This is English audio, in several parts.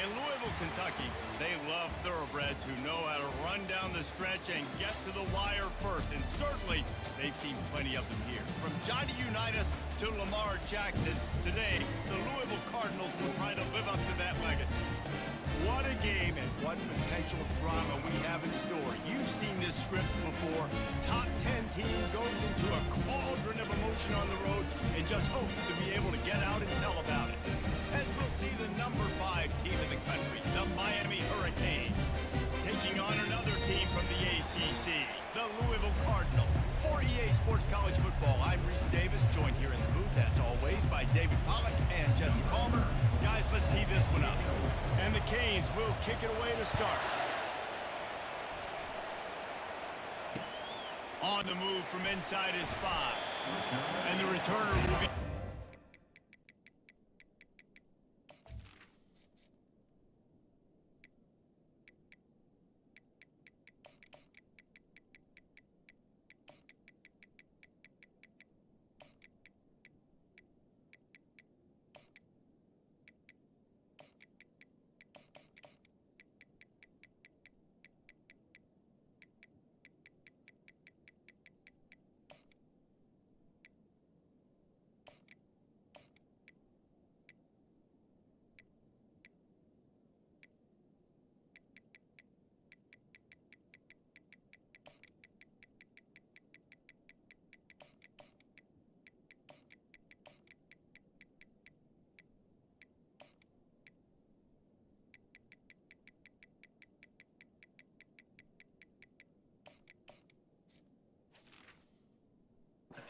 In Louisville, Kentucky, they love thoroughbreds who know how to run down the stretch and get to the wire first. And certainly, they've seen plenty of them here. From Johnny Unitas to Lamar Jackson, today, the Louisville Cardinals will try to live up to that legacy. What a game and what potential drama we have in store. You've seen this script before. Top 10 team goes into a cauldron of emotion on the road and just hopes to be able to get out and tell about it. As we'll see the number 5 team in the country, the Miami Hurricanes, taking on another team from the ACC, the Louisville Cardinals. For EA Sports College Football, I'm Reese Davis, joined here in the booth, as always, by David Pollack and Jesse Palmer. Guys, let's tee this one up. And the Canes will kick it away to start. On the move from inside his 5. And the returner will be...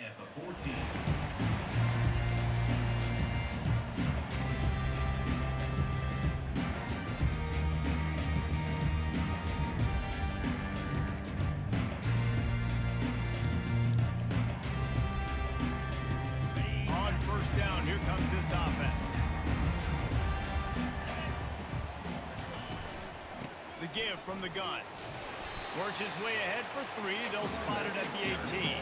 At the 14. On first down, here comes this offense. The give from the gun. Works his way ahead for 3. They'll spot it at the 18.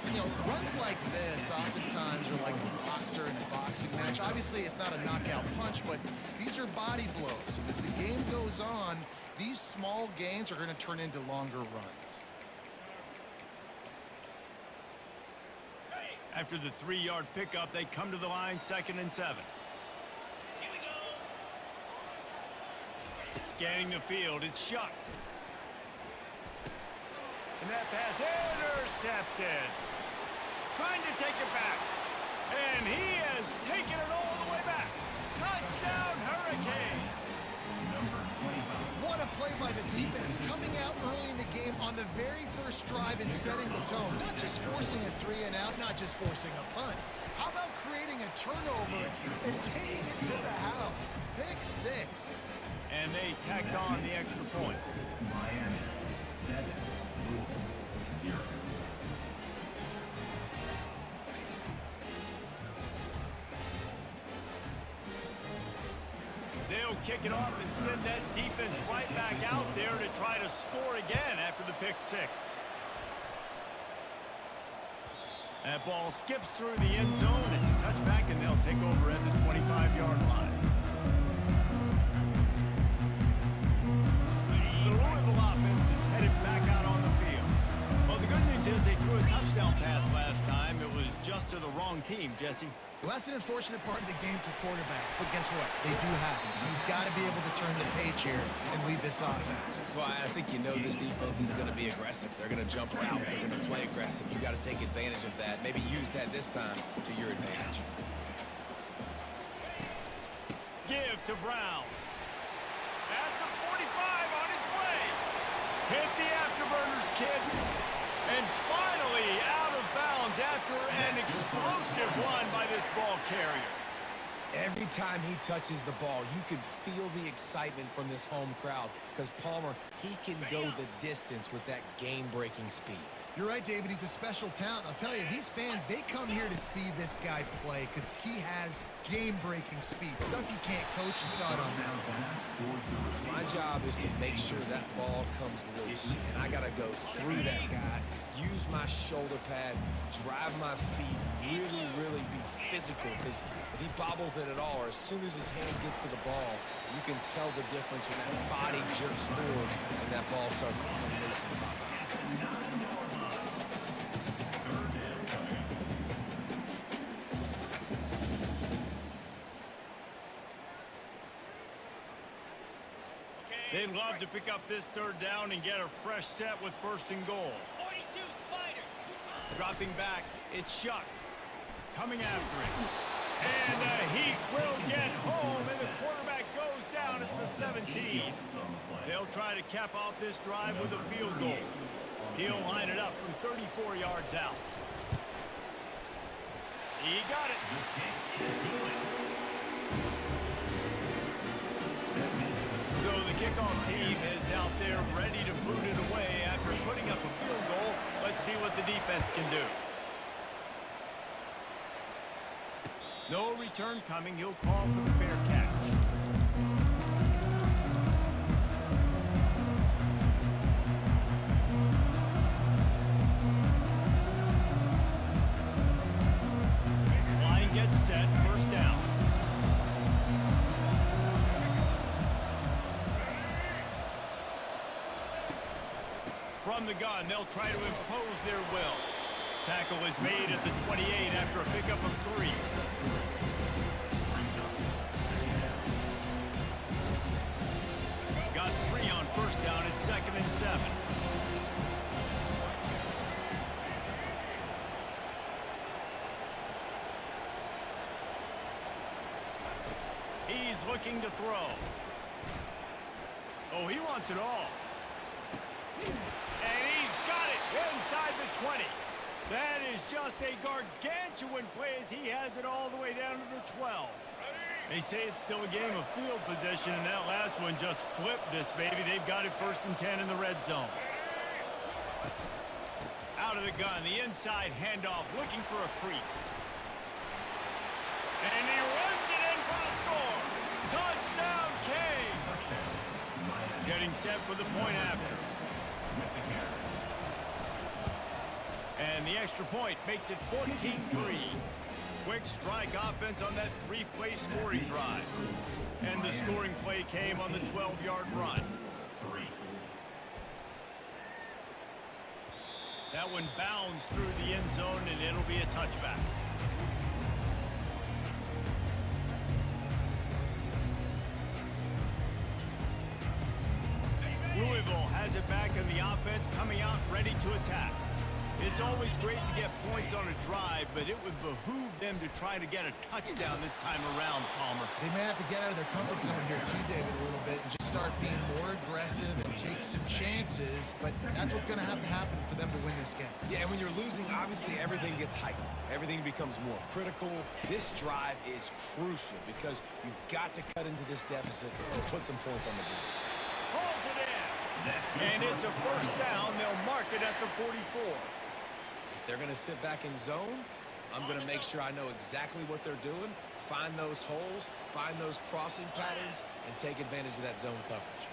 You know, runs like this oftentimes are like a boxer in a boxing match. Obviously, it's not a knockout punch, but these are body blows. As the game goes on, these small gains are going to turn into longer runs. After the 3-yard pickup, they come to the line, 2nd and 7. Scanning the field, it's Shuck. And that pass intercepted. Trying to take it back. And he has taken it all the way back. Touchdown, Hurricane. Number 25. What a play by the defense, coming out early in the game on the very first drive and setting the tone. Not just forcing a 3 and out, not just forcing a punt. How about creating a turnover and taking it to the house? Pick 6. And they tacked on the extra point. Miami 7, Louisville 0. They'll kick it off and send that defense right back out there to try to score again after the pick 6. That ball skips through the end zone. It's a touchback, and they'll take over at the 25-yard line. The Louisville offense is headed back out on the field. Well, the good news is they threw a touchdown pass last time. It was just to the wrong team, Jesse. Well, that's an unfortunate part of the game for quarterbacks, but guess what? They do happen, so you've got to be able to turn the page here and lead this offense. Well, I think you know this defense is going to be aggressive. They're going to jump routes. They're going to play aggressive. You've got to take advantage of that. Maybe use that this time to your advantage. Give to Brown. At the 45 on its way. Hit the afterburners, kid. And finally out of bounds after an explosive run by this ball carrier. Every time he touches the ball, you can feel the excitement from this home crowd because Palmer, he can go the distance with that game-breaking speed. You're right, David. He's a special talent. I'll tell you, these fans, they come here to see this guy play because he has game-breaking speed. Stuff you can't coach. You saw it on that. My job is to make sure that ball comes loose, and I got to go through that guy, use my shoulder pad, drive my feet, really be physical, because if he bobbles it at all, or as soon as his hand gets to the ball, you can tell the difference when that body jerks forward and that ball starts to come loose and pop out. They'd love to pick up this third down and get a fresh set with first and goal. 42 Spider. Dropping back, it's Shuck. Coming after it. And the Heat will get home, and the quarterback goes down at the 17. They'll try to cap off this drive with a field goal. He'll line it up from 34 yards out. He got it. So the kickoff team is out there ready to boot it away after putting up a field goal. Let's see what the defense can do. No return coming. He'll call for the fair catch. Line gets set. First down. From the gun, they'll try to impose their will. Tackle is made at the 28 after a pickup of 3. Got 3 on first down. It's 2nd and 7. He's looking to throw. Oh, he wants it all. And he's got it inside the 20. That is just a gargantuan play as he has it all the way down to the 12. They say it's still a game of field position, and that last one just flipped this baby. They've got it 1st and 10 in the red zone. Out of the gun, the inside handoff, looking for a crease. And he runs it in for the score. Touchdown, Canes. Getting set for the point after. And the extra point makes it 14-3. Quick strike offense on that 3-play scoring drive. And the scoring play came on the 12-yard run. That one bounds through the end zone, and it'll be a touchback. Louisville has it back in the offense, coming out ready to attack. It's always great to get points on a drive, but it would behoove them to try to get a touchdown this time around, Palmer. They may have to get out of their comfort zone here too, David, a little bit, and just start being more aggressive and take some chances, but that's what's going to happen for them to win this game. Yeah, and when you're losing, obviously everything gets heightened. Everything becomes more critical. This drive is crucial because you've got to cut into this deficit and put some points on the board. Pulls it in. And it's a first down. They'll mark it at the 44. If they're going to sit back in zone, I'm going to make sure I know exactly what they're doing, find those holes, find those crossing patterns, and take advantage of that zone coverage.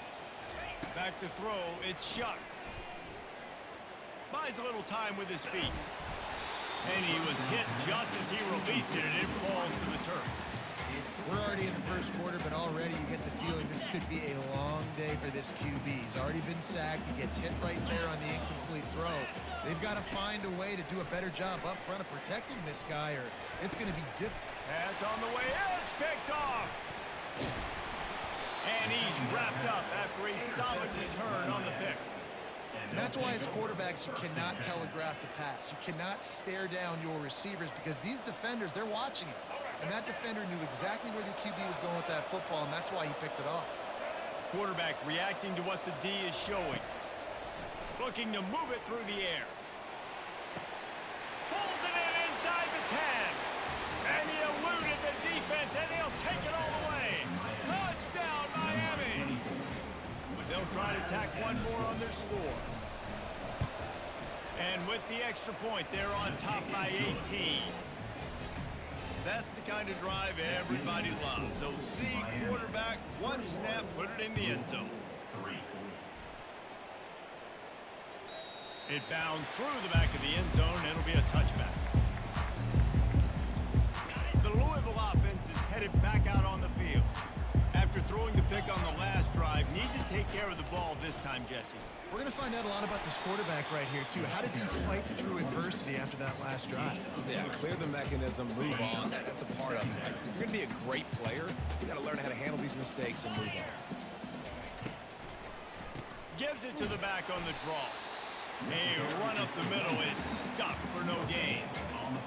Back to throw, it's Shuck. Buys a little time with his feet. And he was hit just as he released it, and it falls to the turf. We're already in the first quarter, but already you get the feeling this could be a long day for this QB. He's already been sacked. He gets hit right there on the incomplete throw. They've got to find a way to do a better job up front of protecting this guy, or it's going to be difficult. Pass on the way, it's picked off. And he's wrapped up after a solid return on the pick. And that's why as quarterbacks, you cannot telegraph the pass. You cannot stare down your receivers because these defenders, they're watching it. And that defender knew exactly where the QB was going with that football, and that's why he picked it off. Quarterback reacting to what the D is showing. Looking to move it through the air. Pulls it in inside the 10. And he eluded the defense, and he'll take it all the way. Touchdown, Miami. They'll try to tack one more on their score. And with the extra point, they're on top by 18. That's the kind of drive everybody loves. OC quarterback, one snap, put it in the end zone. 3. It bounds through the back of the end zone, and it'll be a touchback. The Louisville offense is headed back out on the field. After throwing the pick on the last drive, need to take care of the ball this time, Jesse. We're going to find out a lot about this quarterback right here, too. How does he fight through adversity after that last drive? Yeah, clear the mechanism, move on. That's a part of it. Like, if you're going to be a great player, you got to learn how to handle these mistakes and move on. Gives it to the back on the draw. A run up the middle is stuck for no gain.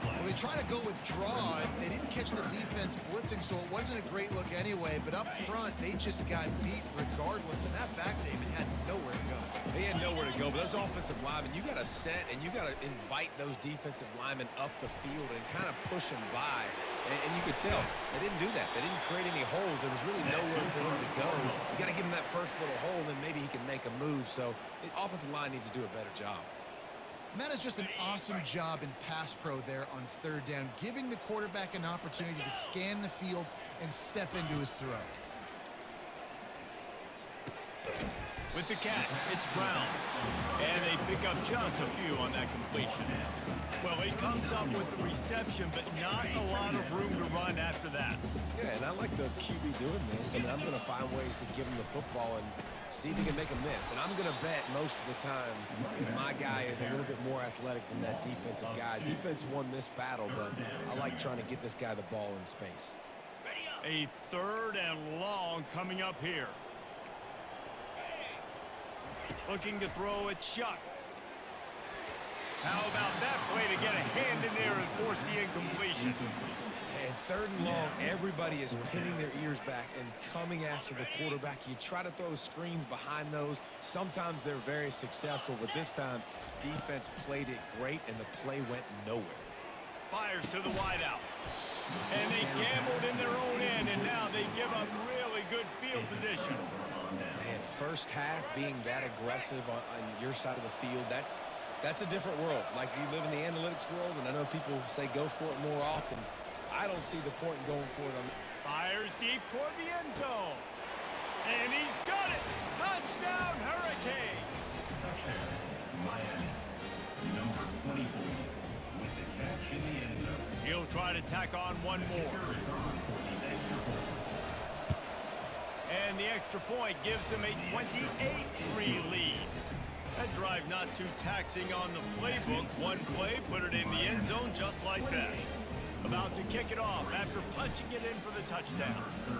Well, they try to go with draw. They didn't catch the defense blitzing, so it wasn't a great look anyway. But up front, they just got beat regardless. And that back, David, had nowhere to go. They had nowhere to go, but those offensive linemen, you got to set and you got to invite those defensive linemen up the field and kind of push them by. And you could tell they didn't do that. They didn't create any holes. There was really nowhere for him to go. You got to give him that first little hole, and then maybe he can make a move. So the offensive line needs to do a better job. Matt does just an awesome job in pass pro there on third down, giving the quarterback an opportunity to scan the field and step into his throw. With the catch, it's Brown. And they pick up just a few on that completion. Well, he comes up with the reception, but not a lot of room to run after that. Yeah, and I like the QB doing this. I mean, I'm going to find ways to give him the football and see if he can make a miss. And I'm going to bet most of the time that my guy is a little bit more athletic than that defensive guy. Defense won this battle, but I like trying to get this guy the ball in space. A 3rd and long coming up here. Looking to throw it shut. How about that play to get a hand in there and force the incompletion? And 3rd and long, everybody is pinning their ears back and coming after the quarterback. You try to throw screens behind those. Sometimes they're very successful, but this time, defense played it great, and the play went nowhere. Fires to the wideout. And they gambled in their own end, and now they give up really good field position. Man, first half being that aggressive on your side of the field, that's a different world. Like, you live in the analytics world, and I know people say go for it more often. I don't see the point in going for it. Fires deep toward the end zone. And he's got it. Touchdown, Hurricane. Touchdown, Miami. Number 24 with the catch in the end zone. He'll try to tack on one more. Kicker is on for the extra point. And the extra point gives them a 28-3 lead. That drive not too taxing on the playbook. One play, put it in the end zone just like that. About to kick it off after punching it in for the touchdown. Number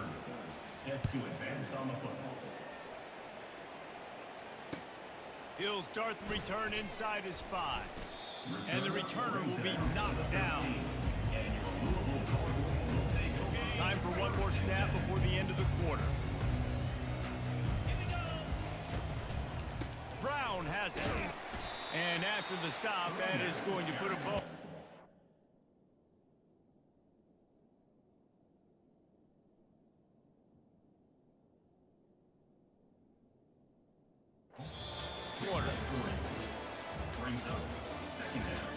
3, set to advance on the football. He'll start the return inside his 5. And the returner will be knocked down. Time for one more snap before the end of the quarter. Brown has it. And after the stop, that is going to put a ball. Quarter. Brings up 2nd down.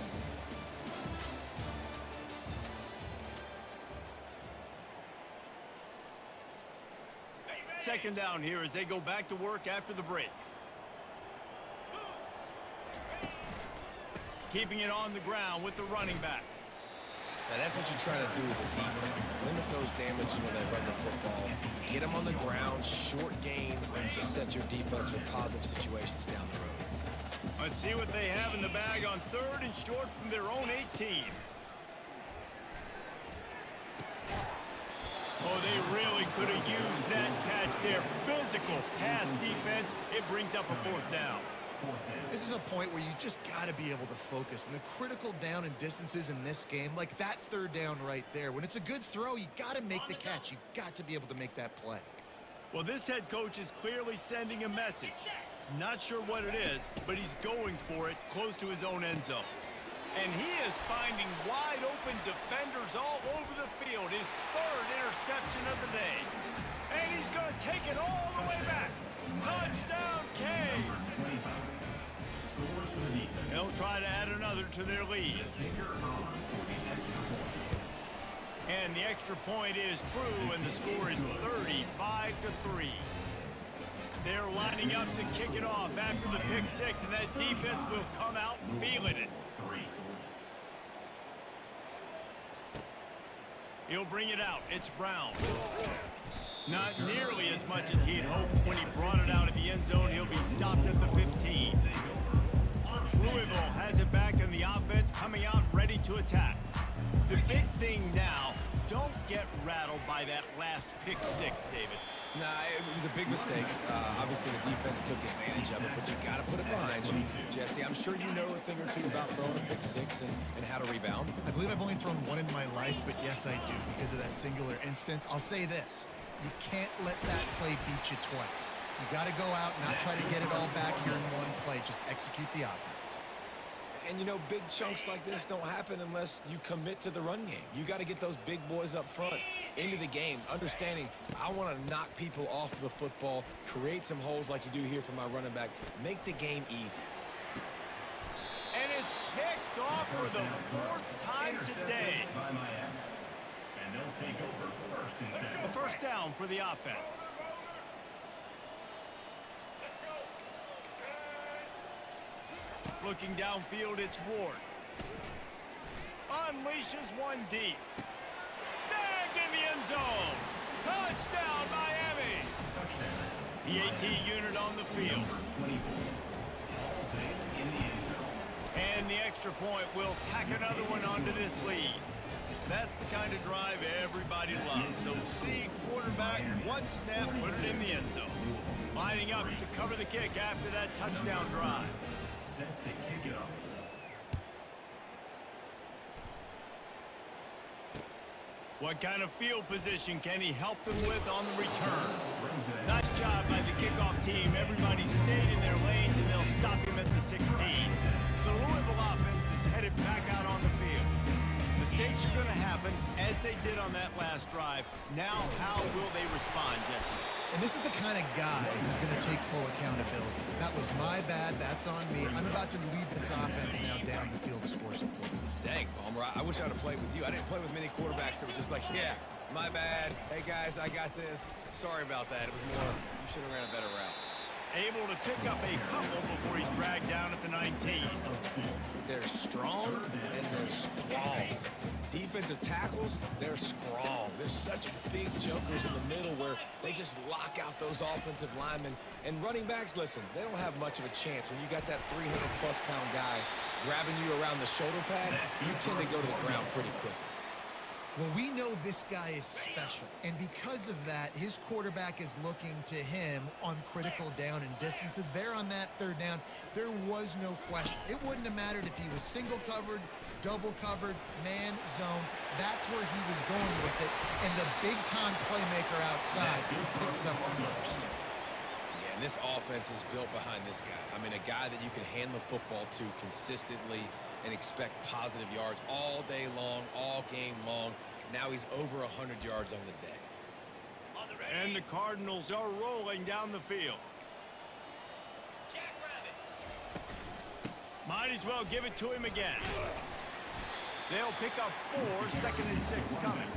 Second down here as they go back to work after the break. Keeping it on the ground with the running back. Now, that's what you're trying to do as a defense. Limit those damages when they run the football. Get them on the ground, short gains, and just set your defense for positive situations down the road. Let's see what they have in the bag on 3rd and short from their own 18. Oh, they really could have used that catch there. Physical pass defense. It brings up a 4th down. This is a point where you just got to be able to focus. And the critical down and distances in this game, like that 3rd down right there, when it's a good throw, you got to make the catch. You've got to be able to make that play. Well, this head coach is clearly sending a message. Not sure what it is, but he's going for it close to his own end zone. And he is finding wide open defenders all over the field. His 3rd interception of the day. And he's going to take it all the way back. Touchdown, Canes. They'll try to add another to their lead. And the extra point is true, and the score is 35-3. They're lining up to kick it off after the pick six, and that defense will come out feeling it. He'll bring it out. It's Brown. Not nearly as much as he'd hoped when he brought it out of the end zone. He'll be stopped at the 15. Louisville has it back in the offense, coming out ready to attack. The big thing now, don't get rattled by that last pick six, David. Nah, it was a big mistake. Obviously, the defense took advantage of it, but you got to put it behind you. Jesse, I'm sure you know a thing or two about throwing a pick six and how to rebound. I believe I've only thrown one in my life, but yes, I do because of that singular instance. I'll say this. You can't let that play beat you twice. You got to go out, not try to get it all back here in one play. Just execute the offense. And, you know, big chunks like this don't happen unless you commit to the run game. You got to get those big boys up front into the game, understanding I want to knock people off the football, create some holes like you do here for my running back, make the game easy. And it's picked off for the fourth time today. And they'll take over first and second. A first down for the offense. Looking downfield, it's Ward. Unleashes one deep. Snagged in the end zone. Touchdown, Miami. The AT unit on the field. And the extra point will tack another one onto this lead. That's the kind of drive everybody loves. So see quarterback, one snap, put it in the end zone. Lining up to cover the kick after that touchdown drive. Set to kick it off. What kind of field position can he help them with on the return? Nice job by the kickoff team. Everybody stayed in their lanes, and they'll stop him at the 16. The Louisville offense is headed back out on the field. Mistakes are going to happen, as they did on that last drive. Now, how will they respond, Jesse? And this is the kind of guy who's going to take full accountability. That was my bad. That's on me. I'm about to lead this offense now down the field to score some points. Dang, Palmer, I wish I would have played with you. I didn't play with many quarterbacks that were just like, yeah, my bad. Hey, guys, I got this. Sorry about that. It was more, you should have ran a better route. Able to pick up a couple before he's dragged down at the 19. They're strong and they're strong. Defensive tackles, they're strong. There's such big jokers in the middle where they just lock out those offensive linemen. And running backs, listen, they don't have much of a chance. When you got that 300-plus pound guy grabbing you around the shoulder pad, you tend to go to the ground pretty quickly. Well, we know this guy is special, and because of that, his quarterback is looking to him on critical down and distances. There on that third down, there was no question. It wouldn't have mattered if he was single covered, double covered, man, zone. That's where he was going with it, and the big-time playmaker outside picks up the first. Yeah, and this offense is built behind this guy. I mean, a guy that you can hand the football to consistently and expect positive yards all day long, all game long. Now he's over 100 yards on the day. And the Cardinals are rolling down the field. Might as well give it to him again. They'll pick up 4, 2nd and 6 coming.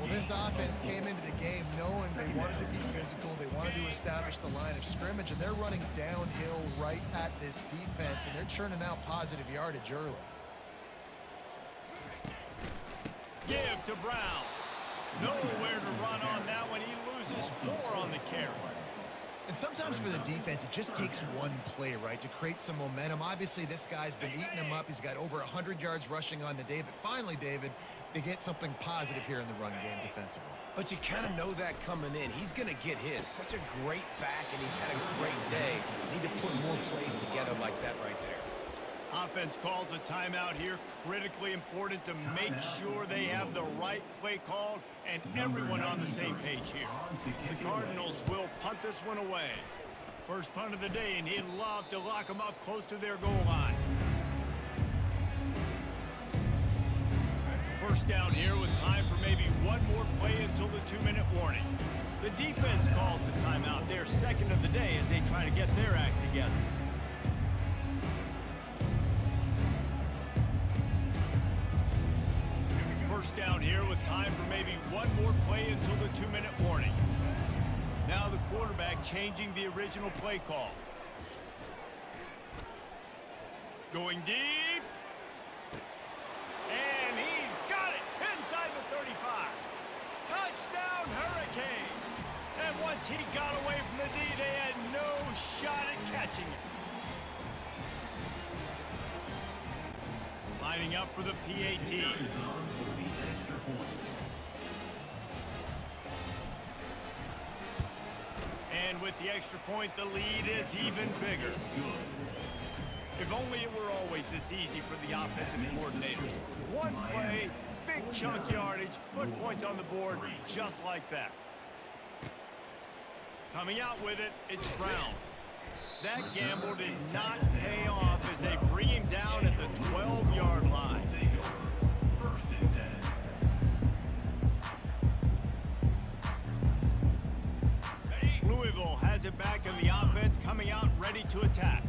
Well, this offense came into the game knowing they wanted to be physical. They wanted to establish the line of scrimmage, and they're running downhill right at this defense, and they're churning out positive yardage early. Give to Brown. Nowhere to run on that one. He loses 4 on the carry. And sometimes for the defense, it just takes one play, right, to create some momentum. Obviously, this guy's been eating them up. He's got over 100 yards rushing on the day. But finally, David, they get something positive here in the run game defensively. But you kind of know that coming in. He's going to get his. Such a great back, and he's had a great day. Need to put more plays together like that right there. Offense calls a timeout here. Critically important to make sure they have the right play called and everyone on the same page here. The Cardinals will punt this one away. First punt of the day, and he'd love to lock them up close to their goal line. First down here with time for maybe one more play until the 2-minute warning. The defense calls the timeout. Their second of the day as they try to get their act together. down here with time for maybe one more play until the 2-minute warning. Now the quarterback changing the original play call. Going deep. And he's got it inside the 35. Touchdown, Hurricane. And once he got away from the D, they had no shot at catching it. Lining up for the PAT. And with the extra point, the lead is even bigger. If only it were always this easy for the offensive coordinators. One play, big chunk yardage, put points on the board just like that. Coming out with it, it's Brown. That gamble did not pay off as they bring him down at the 12-yard line. First and 10. Louisville has it back in the offense, coming out ready to attack.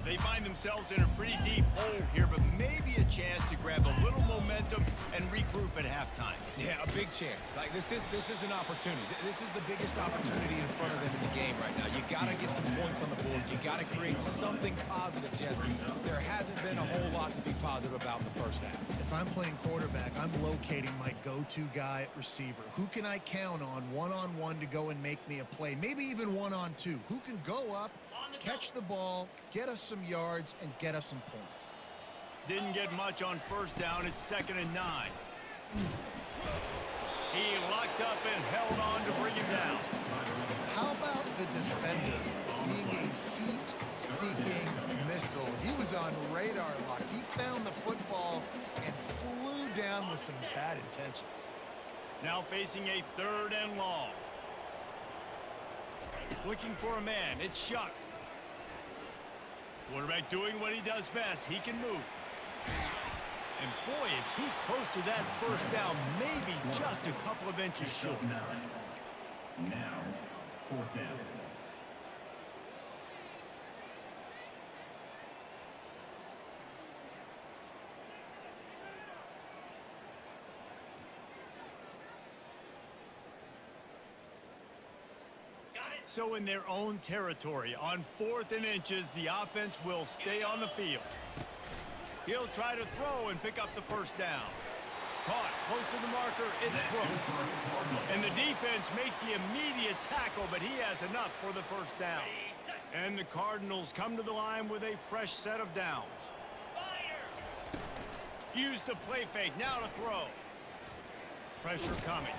They find themselves in a pretty deep hole here, but maybe a chance to grab a little momentum and regroup at halftime. Yeah, a big chance. Like, this is an opportunity. This is the biggest opportunity in front of them in the game right now. You got to get some points on the board. You got to create something positive, Jesse. There hasn't been a whole lot to be positive about in the first half. If I'm playing quarterback, I'm locating my go-to guy at receiver. Who can I count on one-on-one to go and make me a play? Maybe even one-on-two. Who can go up, catch the ball, get us some yards, and get us some points? Didn't get much on first down. It's 2nd and 9. He locked up and held on to bring him down. How about the defender being a heat-seeking missile? He was on radar lock. He found the football and flew down with some bad intentions. Now facing a 3rd and long. Looking for a man. It's Shuck. Quarterback doing what he does best. He can move. And boy, is he close to that first down. Maybe just a couple of inches short. Now, 4th down. So in their own territory, on 4th and inches, the offense will stay on the field. He'll try to throw and pick up the first down. Caught close to the marker, it's Brooks. And the defense makes the immediate tackle, but he has enough for the first down. And the Cardinals come to the line with a fresh set of downs. Use the play fake, now to throw. Pressure coming.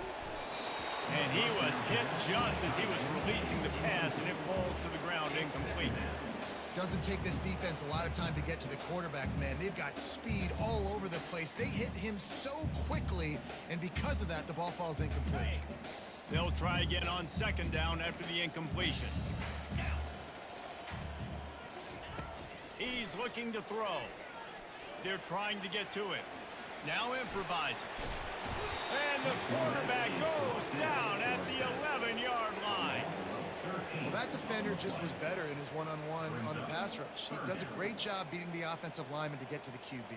And he was hit just as he was releasing the pass, and it falls to the ground incomplete. Doesn't take this defense a lot of time to get to the quarterback, man. They've got speed all over the place. They hit him so quickly, and because of that, the ball falls incomplete. They'll try again on 2nd down after the incompletion. He's looking to throw. They're trying to get to it. Now improvising. And the quarterback goes down at the 11-yard line. Well, that defender just was better in his one-on-one on the pass rush. He does a great job beating the offensive lineman to get to the QB.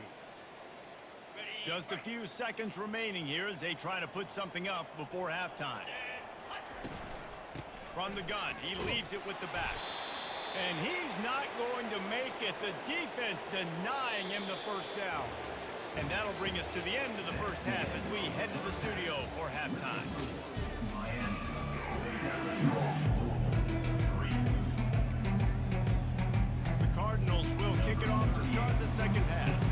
Just a few seconds remaining here as they try to put something up before halftime. From the gun, he leaves it with the back. And he's not going to make it. The defense denying him the first down. And that'll bring us to the end of the first half as we head to the studio for halftime. The Cardinals will kick it off to start the second half.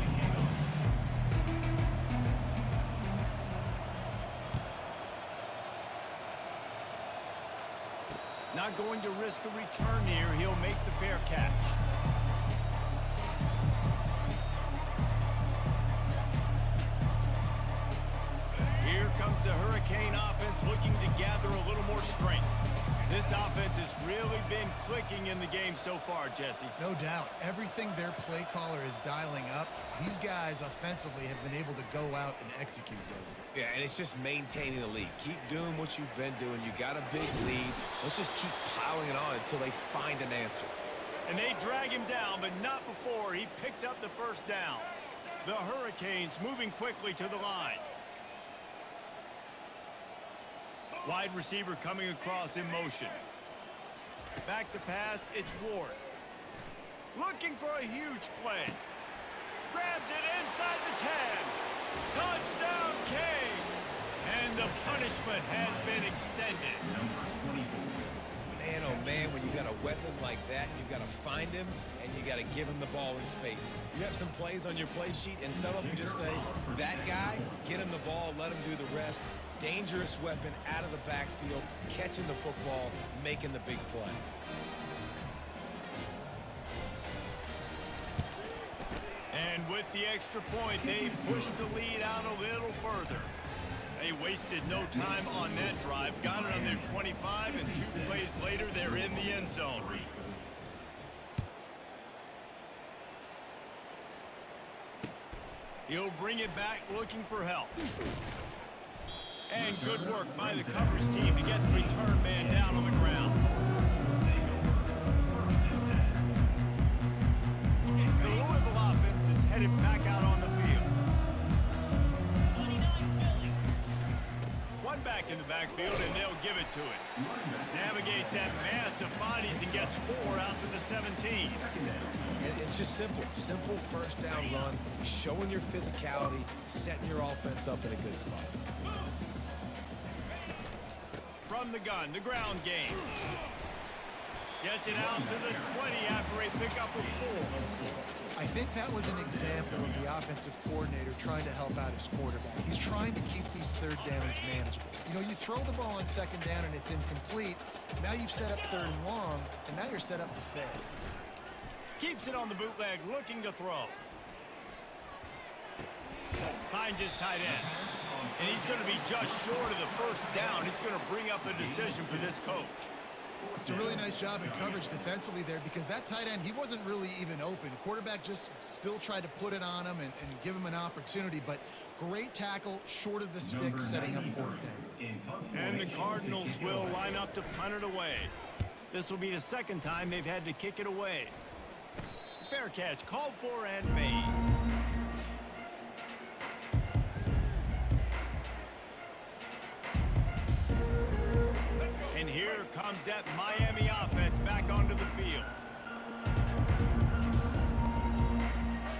Not going to risk a return here. He'll make the fair catch. Here comes the Hurricane offense looking to gather a little more strength. This offense has really been clicking in the game so far, Jesse. No doubt. Everything their play caller is dialing up, these guys offensively have been able to go out and execute, David. Yeah, and it's just maintaining the lead. Keep doing what you've been doing. You got a big lead. Let's just keep piling it on until they find an answer. And they drag him down, but not before he picks up the first down. The Hurricanes moving quickly to the line. Wide receiver coming across in motion. Back to pass, it's Ward. Looking for a huge play. Grabs it inside the 10. Touchdown, Kings! And the punishment has been extended. Man, oh man, when you got a weapon like that, you got to find him, and you got to give him the ball in space. You have some plays on your play sheet, and some of them just say, that guy, get him the ball, let him do the rest. Dangerous weapon out of the backfield, catching the football, making the big play. And with the extra point, they pushed the lead out a little further. They wasted no time on that drive, got it on their 25, and 2 plays later, they're in the end zone. He'll bring it back looking for help. And good work by the coverage team to get the return man down on the ground. The Louisville offense is headed back out on the field. One back in the backfield, and they'll give it to it. Navigates that mass of bodies and gets 4 out to the 17. And it's just simple. Simple first down run, showing your physicality, setting your offense up in a good spot. From the gun, the ground game. Gets it out to the 20 after a pickup of 4. I think that was an example of the offensive coordinator trying to help out his quarterback. He's trying to keep these third downs manageable. You know, you throw the ball on second down and it's incomplete. Now you've set up third and long, and now you're set up to fail. Keeps it on the bootleg, looking to throw. Finds his tight end. And he's going to be just short of the first down. It's going to bring up a decision for this coach. It's a really nice job in coverage defensively there, because that tight end, he wasn't really even open. Quarterback just still tried to put it on him and give him an opportunity, but great tackle, short of the stick, setting up fourth down. And the Cardinals will line up to punt it away. This will be the second time they've had to kick it away. Fair catch, called for and made. And here comes that Miami offense back onto the field.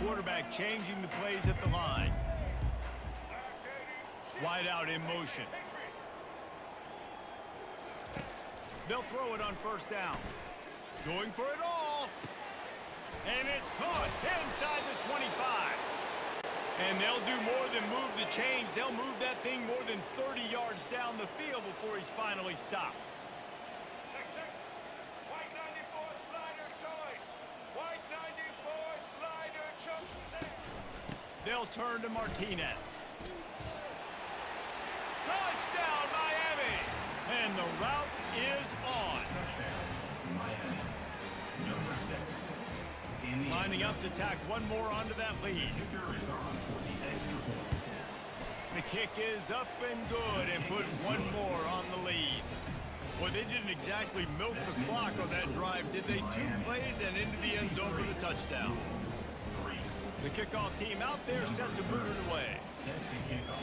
Quarterback changing the plays at the line. Wide out in motion. They'll throw it on first down. Going for it all. And it's caught inside the 25. And they'll do more than move the chains. They'll move that thing more than 30 yards down the field before he's finally stopped. White 94 slider choice. White 94 slider choice. They'll turn to Martinez. Touchdown, Miami! And the route is on. Miami. Number 6. Lining up to tack one more onto that lead. Kicker is on for the extra point. The kick is up and good, and put one more on the lead. Well, they didn't exactly milk the clock on that drive, did they? 2 plays and into the end zone for the touchdown. The kickoff team out there set to boot it away. Set to kick off.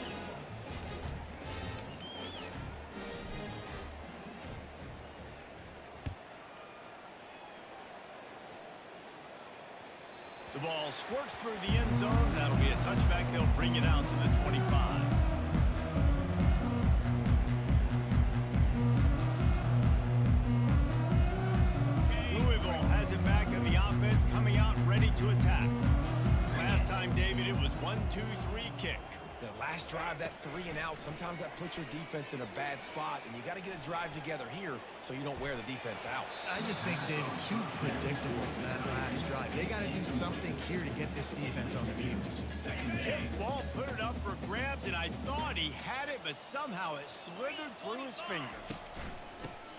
The ball squirts through the end zone. That'll be a touchback. They'll bring it out to the 25. Louisville has it back, and the offense coming out ready to attack. Last time, David, it was 1-2-3 kick. The last drive, that 3 and out, sometimes that puts your defense in a bad spot, and you got to get a drive together here so you don't wear the defense out. I just think, David, too predictable for that last drive. They got to do something here to get this defense on their heels. Tip ball, put it up for grabs, and I thought he had it, but somehow it slithered through his fingers.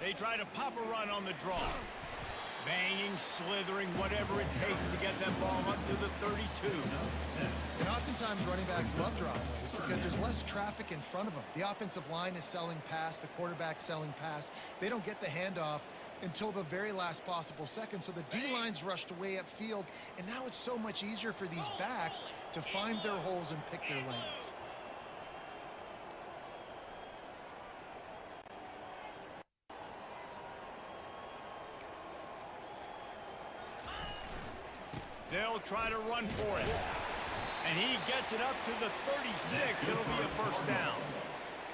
They try to pop a run on the draw. Banging, slithering, whatever it takes to get that ball up to the 32. And oftentimes running backs love draw plays because there's less traffic in front of them. The offensive line is selling pass, the quarterback's selling pass. They don't get the handoff until the very last possible second, so the D-line's rushed away upfield, and now it's so much easier for these backs to find their holes and pick their lanes. They'll try to run for it. And he gets it up to the 36. It'll be a first down.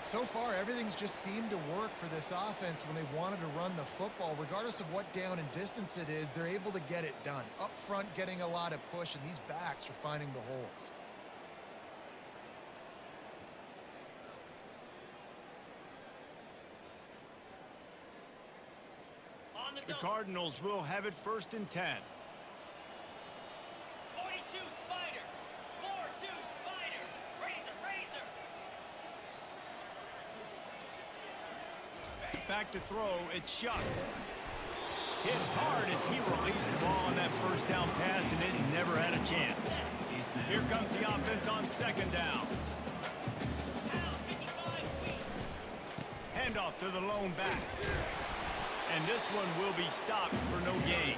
So far, everything's just seemed to work for this offense when they wanted to run the football. Regardless of what down and distance it is, they're able to get it done. Up front, getting a lot of push, and these backs are finding the holes. The Cardinals will have it 1st and 10. 42 Spider. 4-2 Spider. Razor. Back to throw, it's Shuck. Hit hard as he released the ball on that first down pass, and it never had a chance. Here comes the offense on 2nd down. Handoff to the lone back. And this one will be stopped for no gain.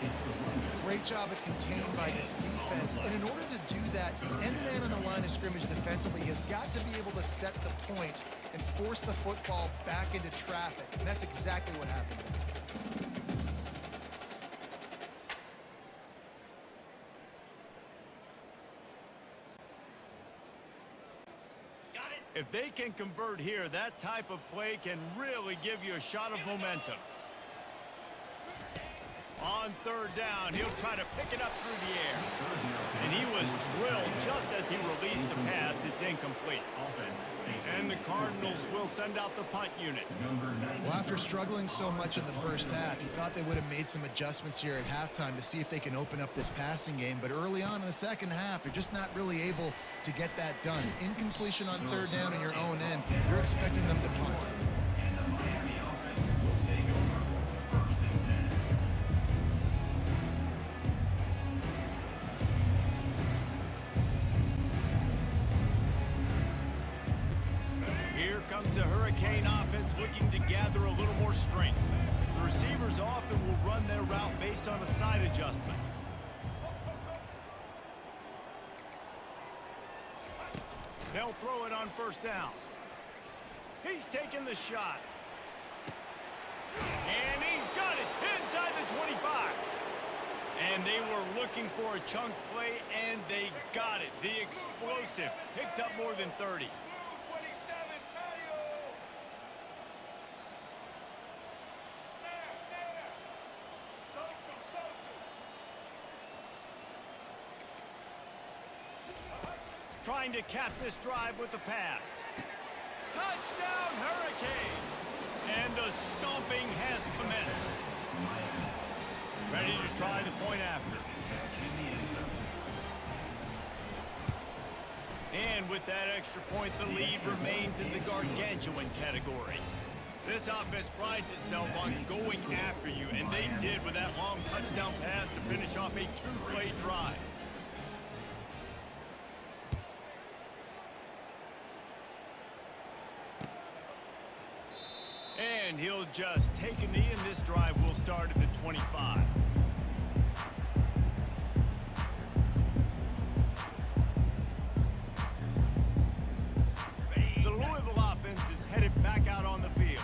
Great job at containing by this defense. And in order to do that, the end man on the line of scrimmage defensively has got to be able to set the point and force the football back into traffic. And that's exactly what happened. If they can convert here, that type of play can really give you a shot of momentum. On 3rd down, he'll try to pick it up through the air. And he was drilled just as he released the pass. It's incomplete. And the Cardinals will send out the punt unit. Well, after struggling so much in the first half, you thought they would have made some adjustments here at halftime to see if they can open up this passing game. But early on in the second half, they're just not really able to get that done. Incompletion on 3rd down in your own end, you're expecting them to punt. Here comes the Hurricane offense looking to gather a little more strength. The receivers often will run their route based on a side adjustment. They'll throw it on 1st down. He's taking the shot. And he's got it inside the 25. And they were looking for a chunk play, and they got it. The explosive picks up more than 30. Trying to cap this drive with the pass. Touchdown, Hurricane! And the stomping has commenced. Ready to try the point after. And with that extra point, the lead remains in the gargantuan category. This offense prides itself on going after you, and they did with that long touchdown pass to finish off a 2-play drive. And he'll just take a knee, and this drive will start at the 25. The Louisville offense is headed back out on the field.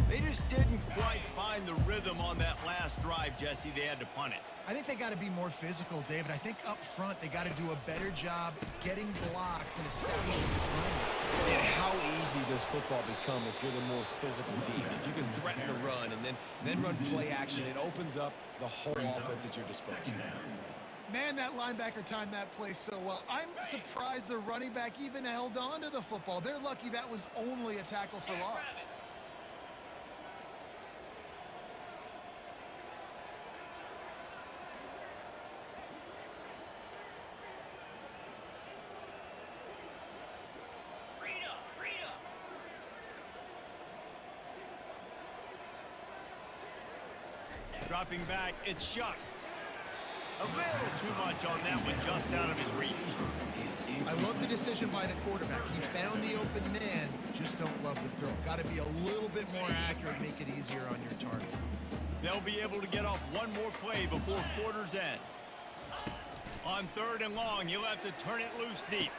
They just didn't quite find the rhythm on that last drive, Jesse. They had to punt it. I think they got to be more physical, David. I think up front they got to do a better job getting blocks and establishing this run. And how easy does football become if you're the more physical team? If you can threaten the run and then run play action, it opens up the whole offense at your disposal. Man, that linebacker timed that play so well. I'm surprised the running back even held on to the football. They're lucky that was only a tackle for loss. Dropping back, it's Shuck. A little too much on that one, just out of his reach. I love the decision by the quarterback. He found the open man, just don't love the throw. Got to be a little bit more accurate, make it easier on your target. They'll be able to get off one more play before quarter's end. On 3rd and long, he'll have to turn it loose deep.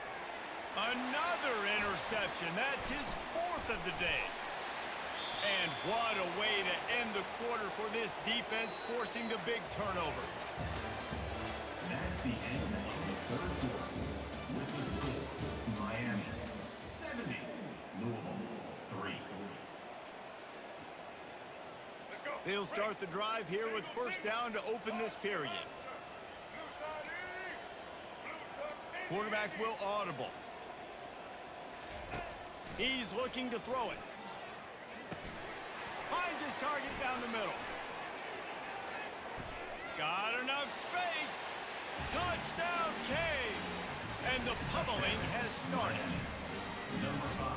Another interception. That's his 4th of the day. And what a way to end the quarter for this defense, forcing the big turnover. That's the end of the third quarter. With the score, Miami 70, Louisville 3. Let's go. They'll start the drive here with first down to open this period. Quarterback will audible. He's looking to throw it. Finds his target down the middle. Got enough space. Touchdown, Caves. And the pummeling has started. Number 5.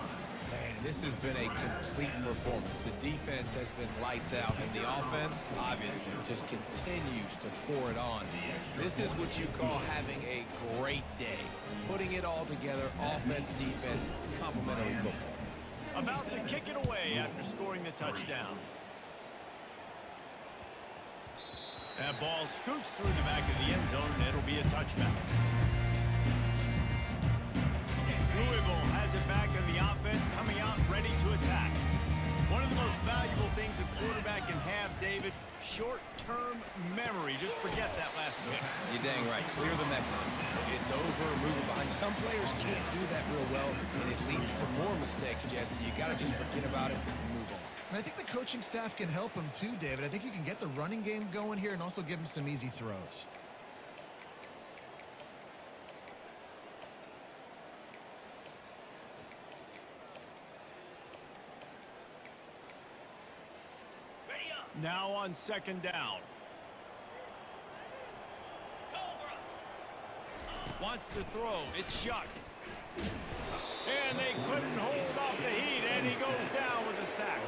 Man, this has been a complete performance. The defense has been lights out, and the offense, obviously, just continues to pour it on. This is what you call having a great day. Putting it all together, offense, defense, complementary football. About to kick it away after scoring the touchdown. That ball scoots through the back of the end zone, and it'll be a touchback. Louisville has it back in the offense, coming out ready to attack. One of the most valuable things a quarterback can have, David, short-term memory. Just forget that last pick. You're dang right. Clear the mechanism. It's over, move it behind. Some players can't do that real well, and it leads to more mistakes, Jesse. You got to just forget about it and move on. And I think the coaching staff can help him too, David. I think you can get the running game going here and also give him some easy throws. Ready up. Now on second down. Cobra. Wants to throw. It's shut. And they couldn't hold off the heat, and he goes down with a sack.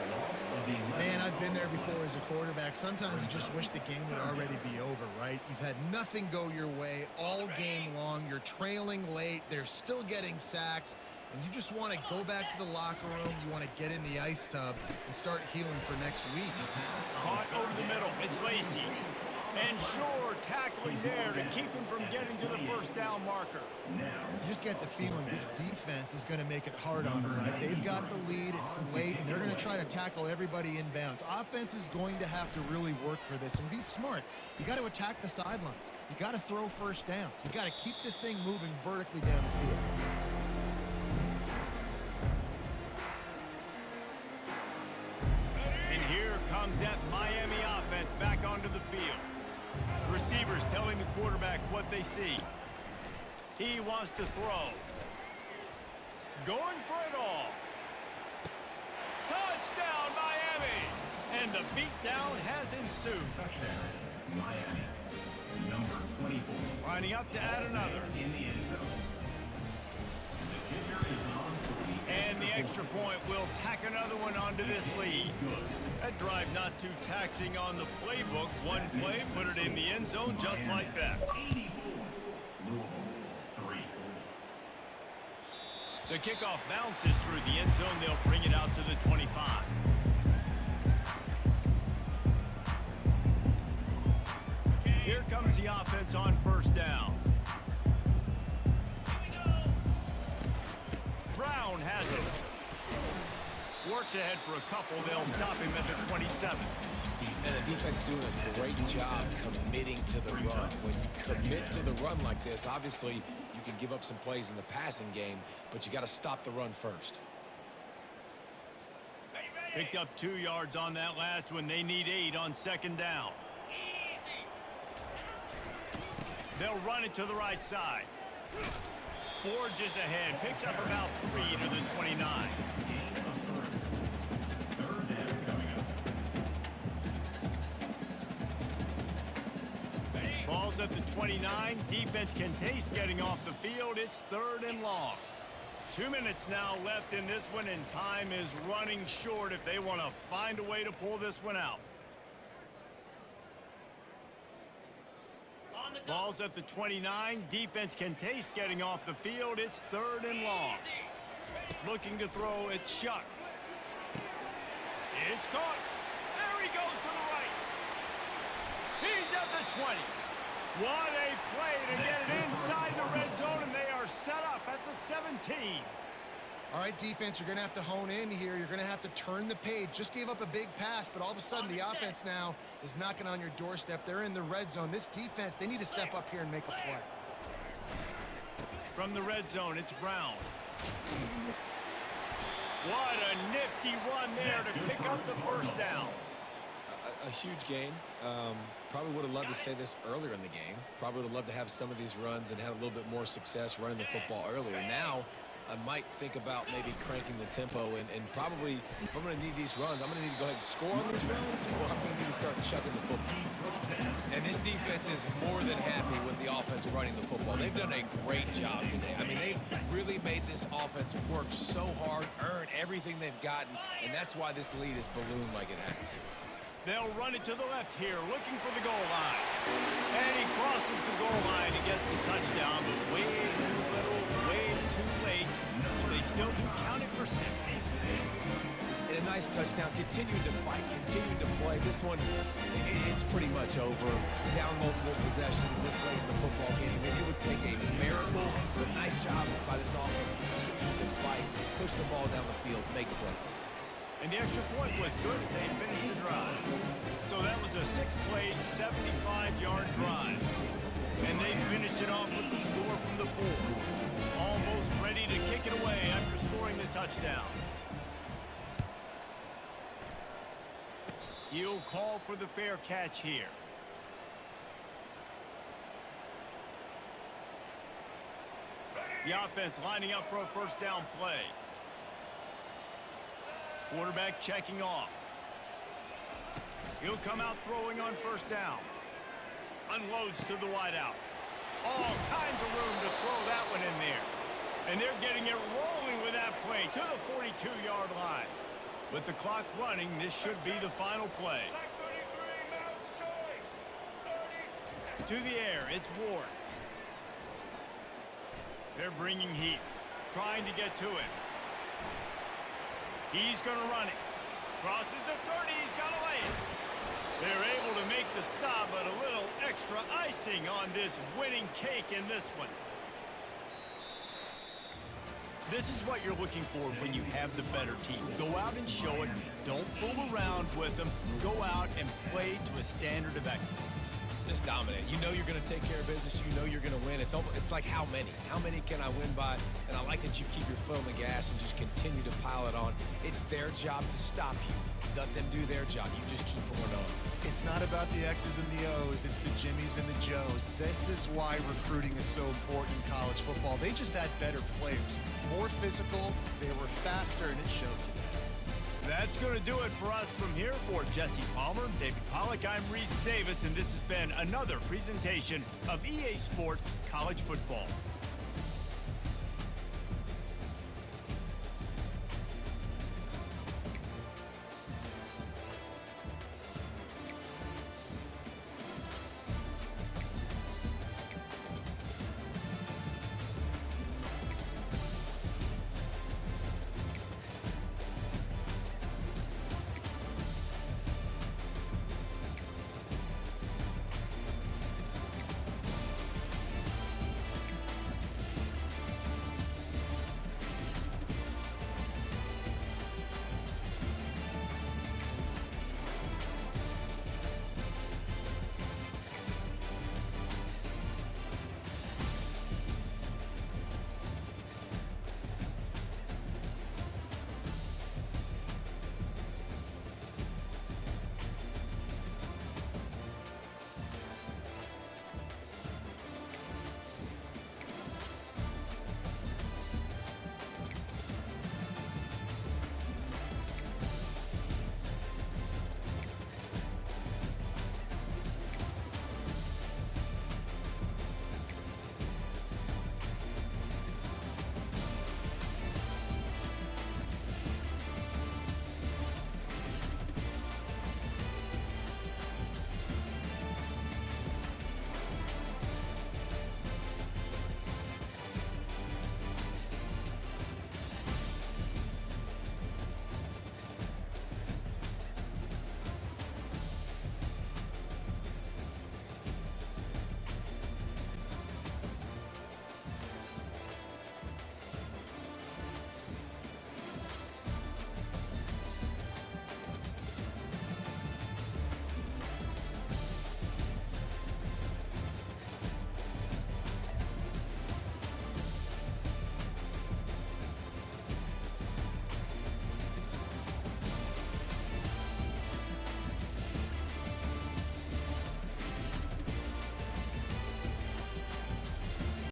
Man, I've been there before as a quarterback. Sometimes you just wish the game would already be over, right? You've had nothing go your way all game long. You're trailing late. They're still getting sacks. And you just want to go back to the locker room. You want to get in the ice tub and start healing for next week. Caught over the middle. It's Lacey. And Shore tackling there to keep him from getting to the first down marker. You just get the feeling this defense is going to make it hard on them, right? They've got the lead. It's late, and they're going to try to tackle everybody inbounds. Offense is going to have to really work for this and be smart. You got to attack the sidelines. You got to throw first downs. You got to keep this thing moving vertically down the field. And here comes that Miami offense back onto the field. Receivers telling the quarterback what they see. He wants to throw. Going for it all. Touchdown, Miami! And the beatdown has ensued. Touchdown, Miami. Number 24. Lining up to add another. In the end zone. The kicker is on for the And the extra point will tack another one onto this lead. good. That drive not too taxing on the playbook. One play, put it in the end zone just like that. 84. Louisville 3. The kickoff bounces through the end zone. They'll bring it out to the 25. Here comes the offense on first down. Brown has it. Works ahead for a couple. They'll stop him at the 27. And the defense doing a great job committing to the run. When you commit to the run like this, obviously you can give up some plays in the passing game, but you got to stop the run first. Picked up 2 yards on that last one. They need 8 on second down. Easy. They'll run it to the right side. Forges ahead. Picks up about 3 to the 29. Third down coming up. Ball's at the 29. Defense can taste getting off the field. It's 3rd and long. 2 minutes now left in this one, and time is running short if they want to find a way to pull this one out. On the double. Ball's at the 29. Defense can taste getting off the field. It's 3rd and long. Easy. Looking to throw. It's shut. It's caught. There he goes to the right. He's at the 20. What a play to get it inside the red zone, and they are set up at the 17. All right, defense, you're going to have to hone in here. You're going to have to turn the page. Just gave up a big pass, but all of a sudden the offense now is knocking on your doorstep. They're in the red zone. This defense, they need to step up here and make a play. From the red zone, it's Brown. What a nifty run there to pick up the first down. A huge gain. Probably would have loved to say this earlier in the game. Probably would have loved to have some of these runs and had a little bit more success running the football earlier. Now, I might think about maybe cranking the tempo and probably, if I'm going to need these runs, I'm going to need to go ahead and score on these runs, or I'm going to need to start chucking the football. And this defense is more than happy with the offense running the football. They've done a great job today. I mean, they've really made this offense work so hard, earn everything they've gotten, and that's why this lead is ballooned like it has. They'll run it to the left here, looking for the goal line. And he crosses the goal line and gets the touchdown, but way too little, way too late. They still do count it for 6. And a nice touchdown, continuing to fight, continuing to play. This one, it's pretty much over. Down multiple possessions this late in the football game. It would take a miracle, but nice job by this offense. Continue to fight, push the ball down the field, make plays. And the extra point was good as they finished the drive. So that was a 6-play, 75-yard drive. And they finished it off with the score from the 4. Almost ready to kick it away after scoring the touchdown. He'll call for the fair catch here. The offense lining up for a first down play. Quarterback checking off. He'll come out throwing on first down. Unloads to the wideout. All kinds of room to throw that one in there. And they're getting it rolling with that play to the 42-yard line. With the clock running, this should be the final play. To the air, it's Ward. They're bringing heat, trying to get to it. He's going to run it. Crosses the 30. He's got to lay it. They're able to make the stop, but a little extra icing on this winning cake in this one. This is what you're looking for when you have the better team. Go out and show it. Don't fool around with them. Go out and play to a standard of excellence. Just dominate. You know you're going to take care of business. You know you're going to win. It's like how many? How many can I win by? And I like that you keep your foot on the gas and just continue to pile it on. It's their job to stop you. Let them do their job. You just keep pouring on. It's not about the X's and the O's. It's the Jimmies and the Joes. This is why recruiting is so important in college football. They just had better players. More physical. They were faster, and it showed today. That's going to do it for us from here. For Jesse Palmer, David Pollack, I'm Reese Davis, and this has been another presentation of EA Sports College Football.